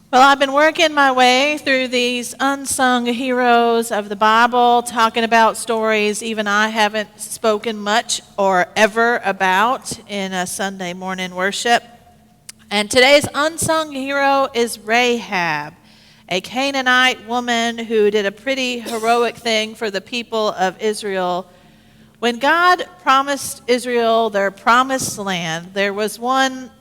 Well, I've been working my way through these unsung heroes of the Bible, talking about stories even I haven't spoken much or ever about in a Sunday morning worship. And today's unsung hero is Rahab, a Canaanite woman who did a pretty heroic thing for the people of Israel. When God promised Israel their promised land, there was one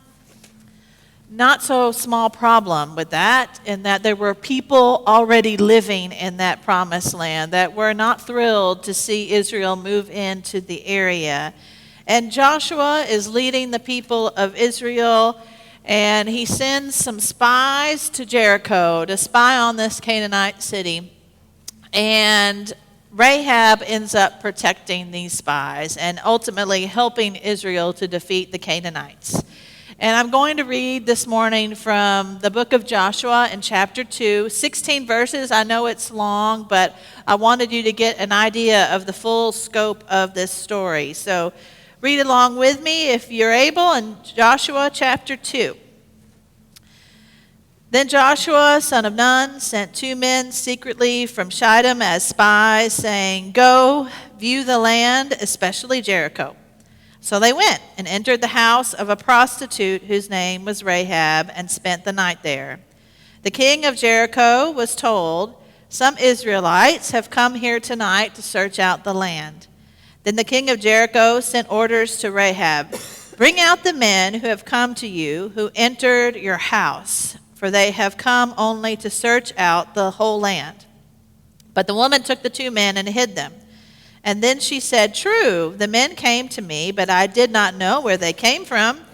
not so small problem with that, in that there were people already living in that promised land that were not thrilled to see Israel move into the area. And Joshua is leading the people of Israel, and he sends some spies to Jericho to spy on this Canaanite city. And Rahab ends up protecting these spies and ultimately helping Israel to defeat the Canaanites. And I'm going to read this morning from the book of Joshua in chapter 2, 16 verses. I know it's long, but I wanted you to get an idea of the full scope of this story. So read along with me if you're able in Joshua chapter 2. Then Joshua, son of Nun, sent 2 men secretly from Shittim as spies, saying, "Go, view the land, especially Jericho." So they went and entered the house of a prostitute whose name was Rahab and spent the night there. The king of Jericho was told, "Some Israelites have come here tonight to search out the land." Then the king of Jericho sent orders to Rahab, "Bring out the men who have come to you, who entered your house, for they have come only to search out the whole land." But the woman took the 2 men and hid them. And then she said, "True, the men came to me, but I did not know where they came from.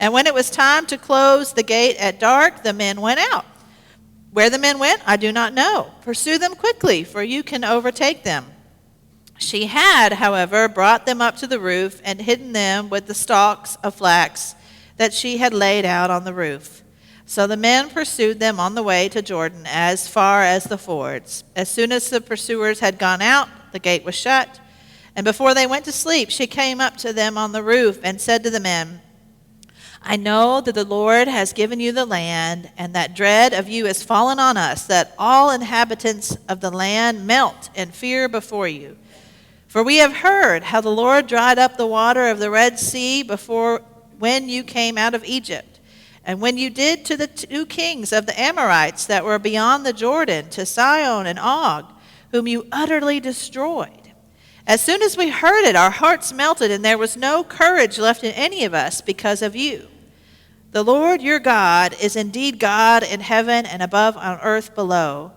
And when it was time to close the gate at dark, the men went out. Where the men went, I do not know. Pursue them quickly, for you can overtake them." She had, however, brought them up to the roof and hidden them with the stalks of flax that she had laid out on the roof. So the men pursued them on the way to Jordan as far as the fords. As soon as the pursuers had gone out, the gate was shut. And before they went to sleep, she came up to them on the roof and said to the men, "I know that the Lord has given you the land, and that dread of you has fallen on us, that all inhabitants of the land melt in fear before you. For we have heard how the Lord dried up the water of the Red Sea before when you came out of Egypt, and when you did to the 2 kings of the Amorites that were beyond the Jordan, to Sihon and Og, whom you utterly destroyed. As soon as we heard it, our hearts melted, and there was no courage left in any of us because of you. The Lord your God is indeed God in heaven and above on earth below.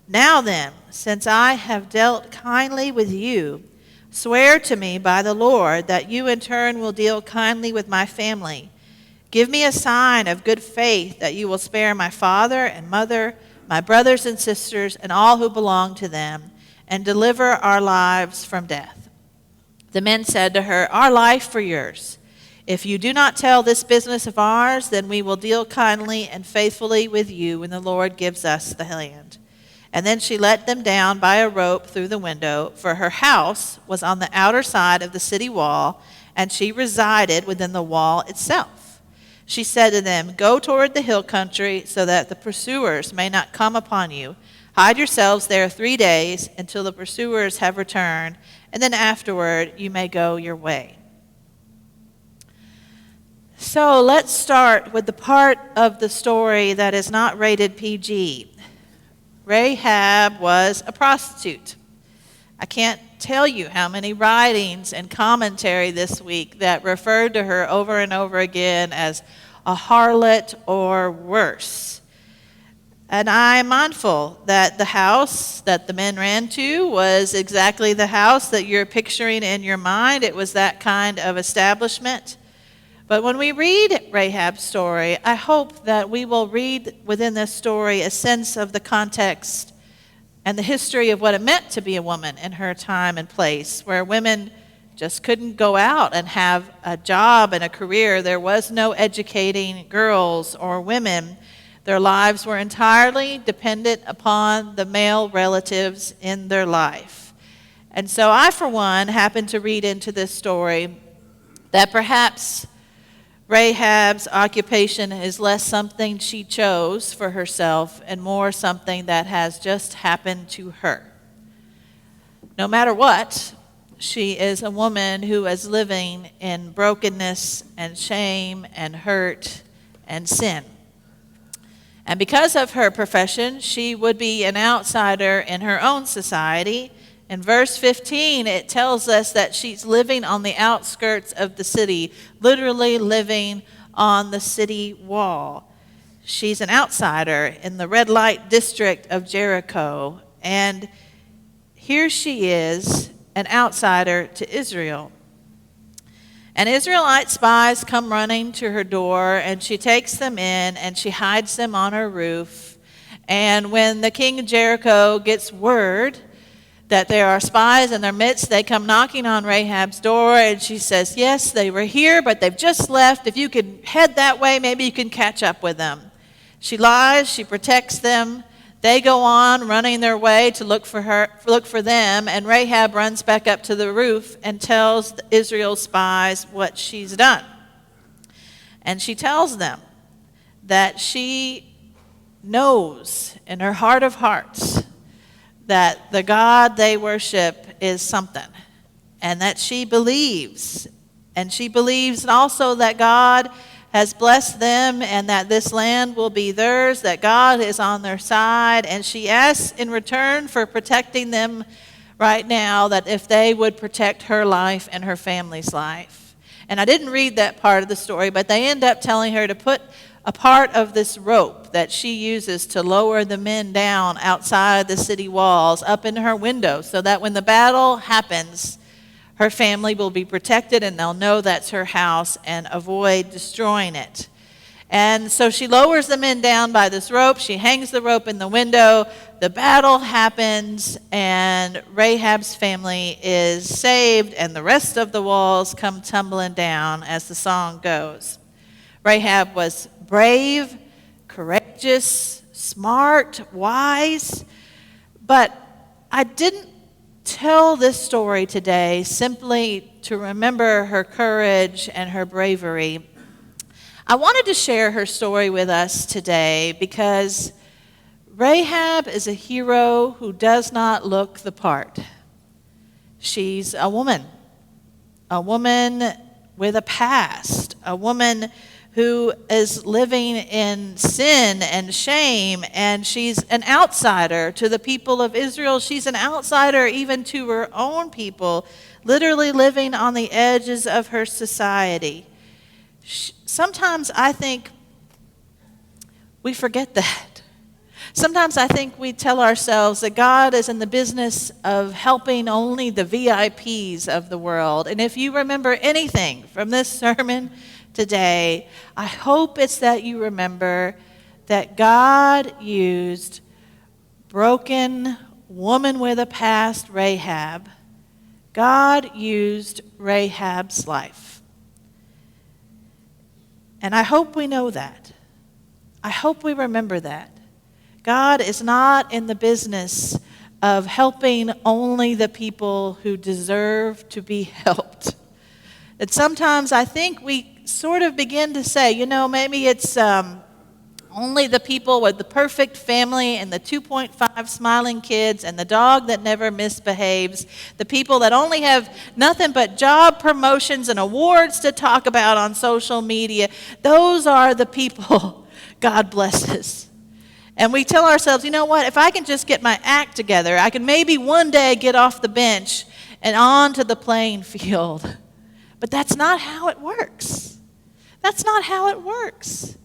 Now then, since I have dealt kindly with you, swear to me by the Lord that you in turn will deal kindly with my family. Give me a sign of good faith that you will spare my father and mother, my brothers and sisters, and all who belong to them, and deliver our lives from death." The men said to her, "Our life for yours. If you do not tell this business of ours, then we will deal kindly and faithfully with you when the Lord gives us the land." And then she let them down by a rope through the window, for her house was on the outer side of the city wall, and she resided within the wall itself. She said to them, "Go toward the hill country, so that the pursuers may not come upon you. Hide yourselves there 3 days until the pursuers have returned, and then afterward you may go your way." So let's start with the part of the story that is not rated PG. Rahab was a prostitute. I can't tell you how many writings and commentary this week that referred to her over and over again as a harlot or worse. And I'm mindful that the house that the men ran to was exactly the house that you're picturing in your mind. It was that kind of establishment. But when we read Rahab's story, I hope that we will read within this story a sense of the context and the history of what it meant to be a woman in her time and place, where women just couldn't go out and have a job and a career. There was no educating girls or women. Their lives were entirely dependent upon the male relatives in their life. And so I, for one, happened to read into this story that perhaps Rahab's occupation is less something she chose for herself and more something that has just happened to her. No matter what, she is a woman who is living in brokenness and shame and hurt and sin. And because of her profession, she would be an outsider in her own society. In verse 15, it tells us that she's living on the outskirts of the city, literally living on the city wall. She's an outsider in the red light district of Jericho. And here she is, an outsider to Israel. And Israelite spies come running to her door, and she takes them in, and she hides them on her roof. And when the king of Jericho gets word that there are spies in their midst, they come knocking on Rahab's door, and she says, yes, they were here, but they've just left. If you could head that way, maybe you can catch up with them. She lies, she protects them. They go on running their way to look for them, and Rahab runs back up to the roof and tells Israel's spies what she's done. And she tells them that she knows in her heart of hearts that the God they worship is something, and that she believes. And she believes also that God has blessed them and that this land will be theirs, that God is on their side. And she asks in return for protecting them right now that if they would protect her life and her family's life. And I didn't read that part of the story, but they end up telling her to put a part of this rope that she uses to lower the men down outside the city walls up in her window, so that when the battle happens, her family will be protected and they'll know that's her house and avoid destroying it. And so she lowers the men down by this rope. She hangs the rope in the window. The battle happens, and Rahab's family is saved, and the rest of the walls come tumbling down, as the song goes. Rahab was brave, courageous, smart, wise, but I didn't tell this story today simply to remember her courage and her bravery. I wanted to share her story with us today because Rahab is a hero who does not look the part. She's a woman with a past, a woman who is living in sin and shame, and she's an outsider to the people of Israel. She's an outsider even to her own people, literally living on the edges of her society. Sometimes I think we forget that. Sometimes I think we tell ourselves that God is in the business of helping only the VIPs of the world. And if you remember anything from this sermon today, I hope it's that you remember that God used broken woman with a past, Rahab. God used Rahab's life. And I hope we know that. I hope we remember that. God is not in the business of helping only the people who deserve to be helped. That sometimes I think we sort of begin to say, maybe it's only the people with the perfect family and the 2.5 smiling kids and the dog that never misbehaves, the people that only have nothing but job promotions and awards to talk about on social media. Those are the people God blesses. And we tell ourselves, you know what, if I can just get my act together, I can maybe one day get off the bench and onto the playing field. But that's not how it works. That's not how it works.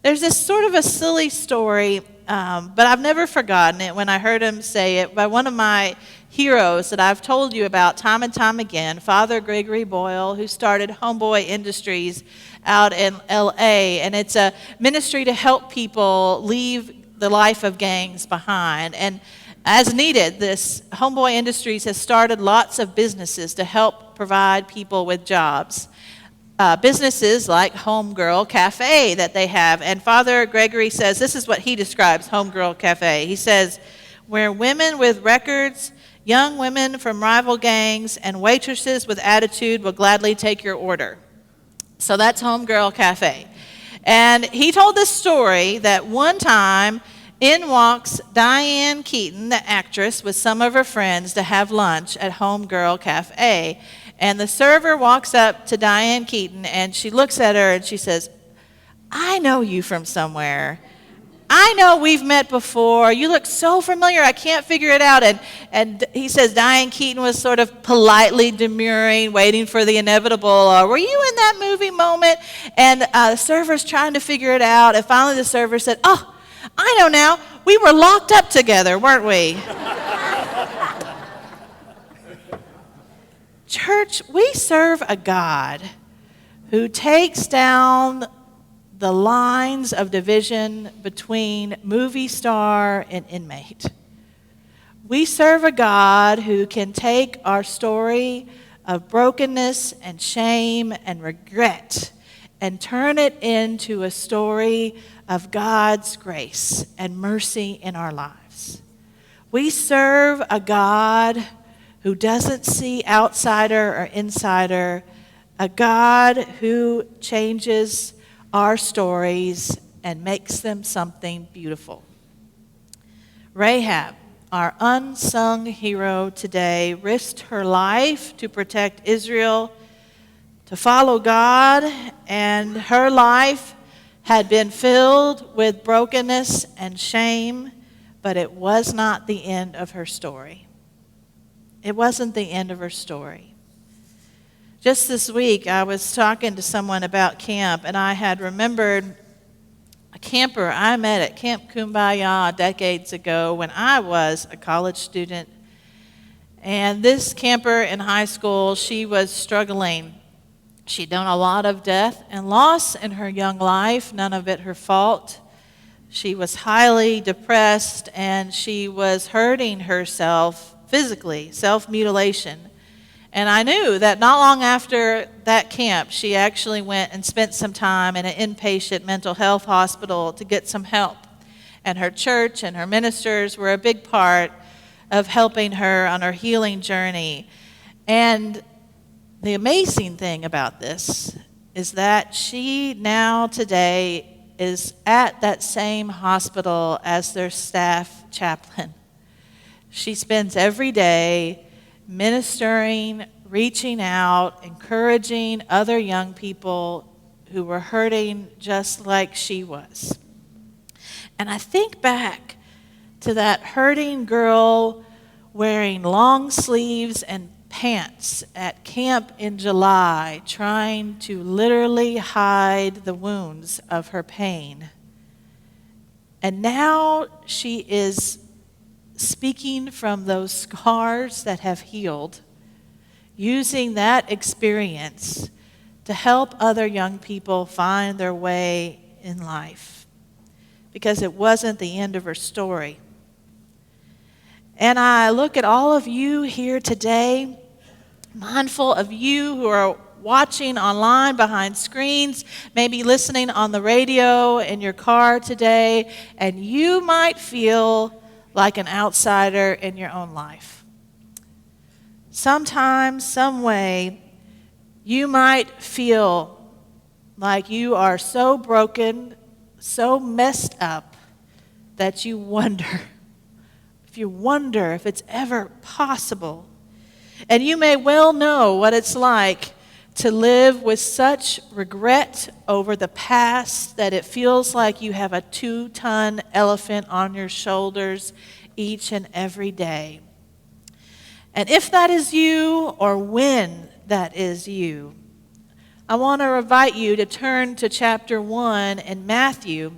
There's this sort of a silly story, but I've never forgotten it when I heard him say it by one of my heroes that I've told you about time and time again, Father Gregory Boyle, who started Homeboy Industries out in L.A., and it's a ministry to help people leave the life of gangs behind. And as needed, this Homeboy Industries has started lots of businesses to help provide people with jobs. Businesses like Homegirl Cafe that they have. And Father Gregory says, this is what he describes Homegirl Cafe. He says, where women with records, young women from rival gangs, and waitresses with attitude will gladly take your order. So that's Homegirl Cafe. And he told this story that one time in walks Diane Keaton, the actress, with some of her friends to have lunch at Homegirl Cafe. And the server walks up to Diane Keaton and she looks at her and she says, "I know you from somewhere. I know we've met before. You look so familiar, I can't figure it out." And he says Diane Keaton was sort of politely demurring, waiting for the inevitable, "Were you in that movie moment?" And the server's trying to figure it out. And finally the server said, "Oh, I know now. We were locked up together, weren't we?" Church, we serve a God who takes down the lines of division between movie star and inmate. We serve a God who can take our story of brokenness and shame and regret and turn it into a story of God's grace and mercy in our lives. We serve a God who doesn't see outsider or insider, a God who changes our stories and makes them something beautiful. Rahab, our unsung hero today, risked her life to protect Israel, to follow God, and her life had been filled with brokenness and shame, but it was not the end of her story. It wasn't the end of her story. Just this week, I was talking to someone about camp, and I had remembered a camper I met at Camp Kumbaya decades ago when I was a college student. And this camper in high school, she was struggling. She'd done a lot of death and loss in her young life, none of it her fault. She was highly depressed, and she was hurting herself physically, self-mutilation. And I knew that not long after that camp, she actually went and spent some time in an inpatient mental health hospital to get some help. And her church and her ministers were a big part of helping her on her healing journey. And the amazing thing about this is that she now today is at that same hospital as their staff chaplain. She spends every day ministering, reaching out, encouraging other young people who were hurting just like she was. And I think back to that hurting girl wearing long sleeves and pants at camp in July, trying to literally hide the wounds of her pain. And now she is speaking from those scars that have healed, using that experience to help other young people find their way in life, because it wasn't the end of her story. And I look at all of you here today, mindful of you who are watching online behind screens, maybe listening on the radio in your car today, and you might feel like an outsider in your own life. Sometime, some way, you might feel like you are so broken, so messed up, that you wonder if it's ever possible. And you may well know what it's like to live with such regret over the past that it feels like you have a 2-ton elephant on your shoulders each and every day. And if that is you, or when that is you, I want to invite you to turn to chapter 1 in Matthew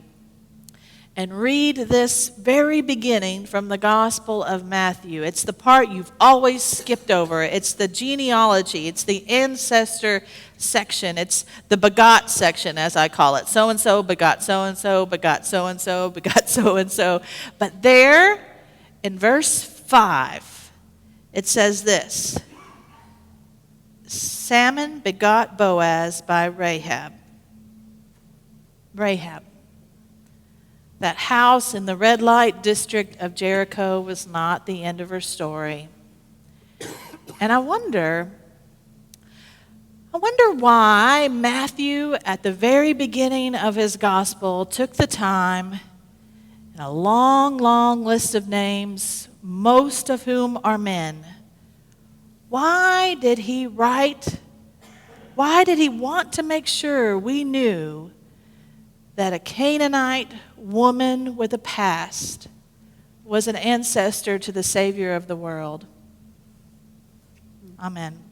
and read this very beginning from the Gospel of Matthew. It's the part you've always skipped over. It's the genealogy. It's the ancestor section. It's the begot section, as I call it. So-and-so begot so-and-so, begot so-and-so, begot so-and-so. But there, in verse 5, it says this: Salmon begot Boaz by Rahab. Rahab. That house in the red light district of Jericho was not the end of her story. And I wonder I wonder why Matthew, at the very beginning of his gospel, took the time, in a long, long list of names, most of whom are men. Why did he want to make sure we knew that a Canaanite woman with a past was an ancestor to the Savior of the world? Amen.